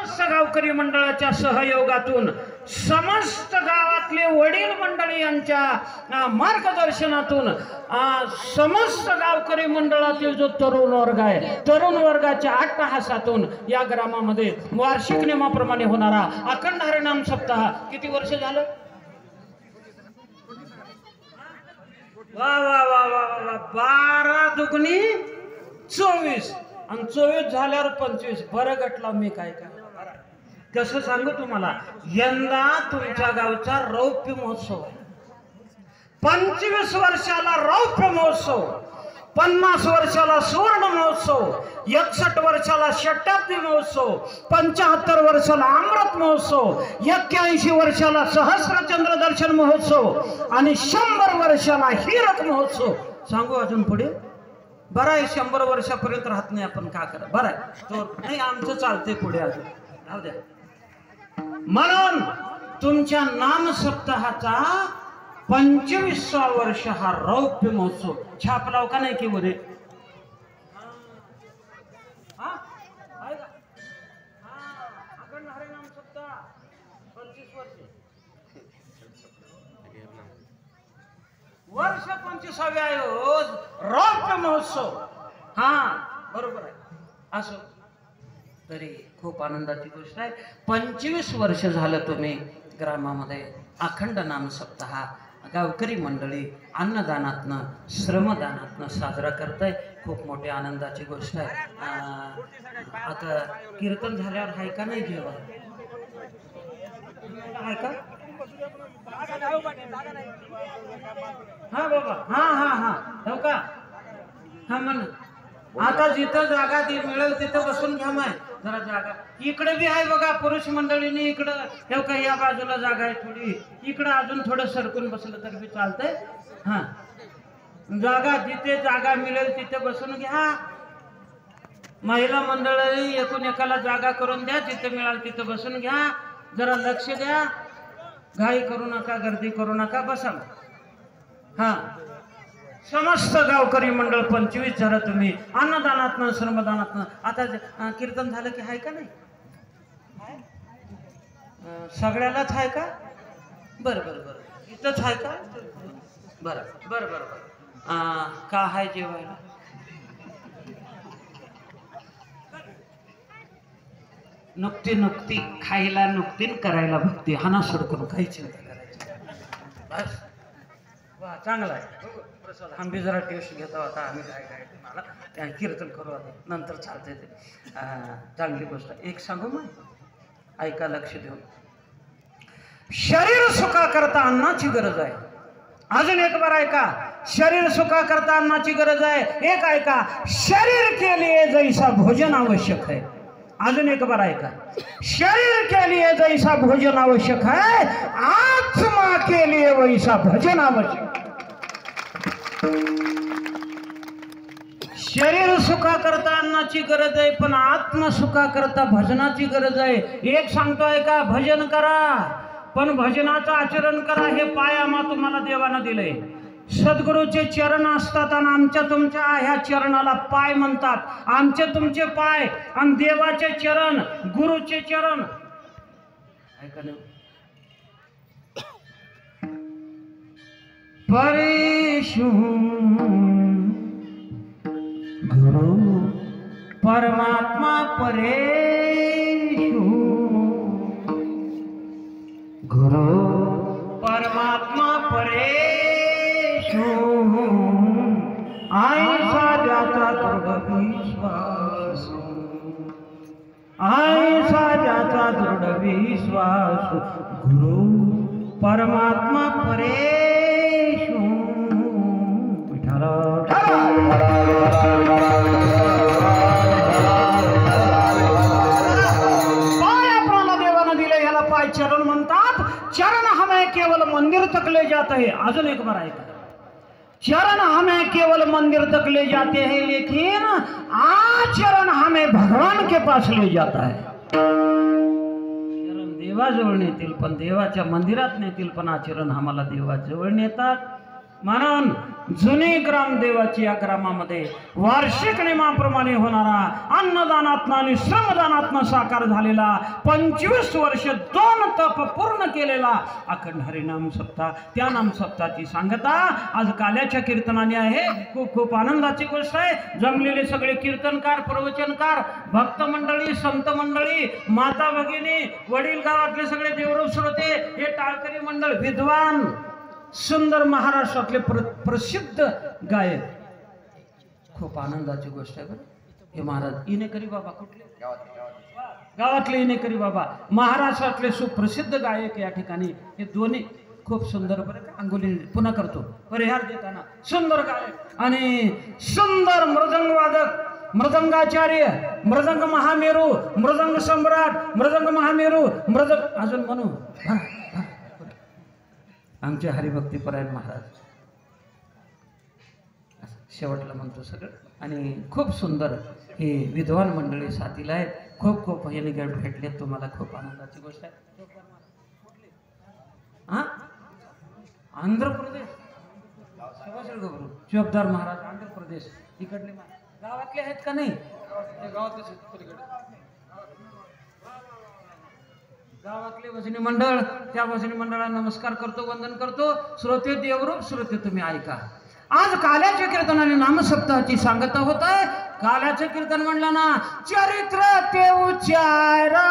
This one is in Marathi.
समस्त गावकरी मंडळाच्या सहयोगातून समस्त गावातले वडील मंडळी यांच्या मार्गदर्शनातून समस्त गावकरी मंडळातील जो तरुण वर्ग आहे, तरुण वर्गाच्या अट्टहासातून या ग्रामामध्ये वार्षिक नियमाप्रमाणे होणारा अखंड हरिनाम सप्ताह किती वर्ष झालं? वा वा वा वा वा 12 दुगणी 24 आणि 24 झाल्यावर 25. बरं गटला मी काय कसं सांगू तुम्हाला. यंदा तुमच्या गावचा रौप्य महोत्सव आहे. 25 वर्षाला रौप्य महोत्सव, 50 वर्षाला सुवर्ण महोत्सव, 61 वर्षाला शताब्दी महोत्सव, 75 वर्षाला अमृत महोत्सव, 81 वर्षाला सहस्रचंद्र दर्शन महोत्सव आणि 100 वर्षाला हीरक महोत्सव. सांगू अजून पुढे? बरं आहे, 100 वर्षापर्यंत राहत नाही आपण, का करा. बरं आहे तो नाही, आमचं चालतंय पुढे अजून, राहू द्या. म्हणून तुमच्या नाम सप्ताहाचा 25वा वर्ष हा रौप्य महोत्सव. छाप लाव का नाही की मध्ये? हरिनाम सप्ताह 25 वर्ष 25वे आहे रौप्य महोत्सव. हा बरोबर आहे. असो तरी खूप आनंदाची गोष्ट आहे. 25 वर्ष झालं तुम्ही ग्रामामध्ये अखंड नाम सप्ताह गावकरी मंडळी अन्नदानातनं श्रमदानातनं साजरा करताय. खूप मोठी आनंदाची गोष्ट आहे. आता कीर्तन झाल्यावर आहे का नाही जेवण? आहे का? हा बाबा, हा हा हा हो का? हा म्हण. आता जिथं जागा मिळेल तिथं बसून घ्या. माय जरा जागा इकडे बी आहे बघा. पुरुष मंडळीने इकडं हे का या बाजूला जागा आहे थोडी, इकडं अजून थोडं सरकून बसलं तरी बी चालतंय. हा जागा जिथे जागा मिळेल तिथे बसून घ्या. महिला मंडळी एकूण एकाला जागा करून द्या. जिथे मिळाल तिथे बसून घ्या. जरा लक्ष द्या, घाई करू नका, गर्दी करू नका, बसा. हा समस्त गावकरी मंडळ 25 झालं तुम्ही अन्नदानातनं श्रमदानातनं. आता कीर्तन झालं की आहे का नाही? सगळ्यालाच आहे का? बरं बरं बरं, इथंच आहे का? बरं बरं बरं बरं. का आहे जेवायला? नुकती नुकती खायला नुकती करायला भक्ती. हाना सोडकून काही चिंता करायची बस. वा चांगला आहे. आम्ही जरा टेस्ट घेतो आता. आम्ही काय काय मला कीर्तन करू आता, नंतर चालते ते. चांगली गोष्ट. एक सांगू मग, ऐका लक्ष देऊन. शरीर सुखाकरता अन्नाची गरज आहे. अजून एक बार ऐका. शरीर सुखाकरता अन्नाची गरज आहे. एक ऐका, शरीर के लिए जैसा भोजन आवश्यक है. अजून एक बार ऐका. शरीर के लिए जैसा भोजन आवश्यक है, आत्मा के लिए वैसा भजन आवश्यक. शरीर सुखा करता अन्नाची गरज आहे, पण आत्म सुखा करता भजनाची गरज आहे. एक सांगतोय का, भजन करा पण भजनाचं आचरण करा. हे पायामा तुम्हाला देवानं दिलंय. सद्गुरूचे चरण असतात आणि आमच्या तुमच्या ह्या चरणाला पाय म्हणतात. आमचे तुमचे पाय आणि देवाचे चरण, गुरुचे चरण. ऐका ना, परेशु गुरु परमात्मा परेशु गुरु परमात्मा परेशु ऐसा ज्याचा दृढ विश्वास, ऐसा ज्याचा दृढ विश्वास गुरु परमात्मा परेशु. विठ्ठल पाय आपल्याला देवानं दिले, ह्याला पाय चरण म्हणतात. चरण हमें केवल मंदिर तक ले जाते हैं. अजून एक बार ऐका. चरण हमें केवल मंदिर तक ले जाते हैं, लेकिन आचरण हमें भगवान के पास ले जाता है. देवाजवळ नेतील पण देवाच्या मंदिरात नेतील, पण आचरण आम्हाला देवाजवळ नेतात. म्हणून जुनी ग्रामदेवाची या ग्रामामध्ये वार्षिक नियमाप्रमाणे होणारा अन्नदानात्न आणि श्रमदानात्न साकार झालेला 25 वर्ष 2 तप पूर्ण केलेला अखंड हरिनाम सप्ताह, त्या नाम सप्ताहाची सांगता आज काल्याच्या कीर्तनाने आहे. खूप खूप आनंदाची गोष्ट आहे. जमलेले सगळे कीर्तनकार, प्रवचनकार, भक्त मंडळी, संत मंडळी, माता भगिनी, वडील, गावातले सगळे देवरूप श्रोते, हे टाळकरी मंडळ, विद्वान, सुंदर महाराष्ट्रातले प्रसिद्ध गायक. खूप आनंदाची गोष्ट आहे बरं. हे महाराज इनेकरी बाबा कुठले? गावातले इनेकरी बाबा, महाराष्ट्रातले सुप्रसिद्ध गायक या ठिकाणी हे दोन्ही खूप सुंदर. बरं का, अंगुली पुन्हा करतो परिहार देताना सुंदर गायक आणि सुंदर मृदंगवादक, मृदंगाचार्य, मृदंग महामेरू, मृदंग सम्राट, मृदंग महामेरू, मृदंग अजून म्हणू आमचे हरिभक्तीपरायण महाराज. शेवटला म्हणतो सगळं. आणि खूप सुंदर हे विद्वान मंडळी साथीला आहेत. खूप खूप हे भेटले तुम्हाला. खूप आनंदाची गोष्ट आहे. हा, आंध्र प्रदेश, चोपदार महाराज, आंध्र प्रदेश. इकडले गावातले आहेत का नाही? गावातले भजनी मंडळ, त्या भजनी मंडळाला नमस्कार करतो, वंदन करतो. श्रोते देवरूप श्रोते तुम्ही ऐका. आज काल्याच्या कीर्तनाने नामसप्ताहाची सांगता होत आहे. काल्याचं कीर्तन म्हणलं ना, चरित्र ते उच्चारा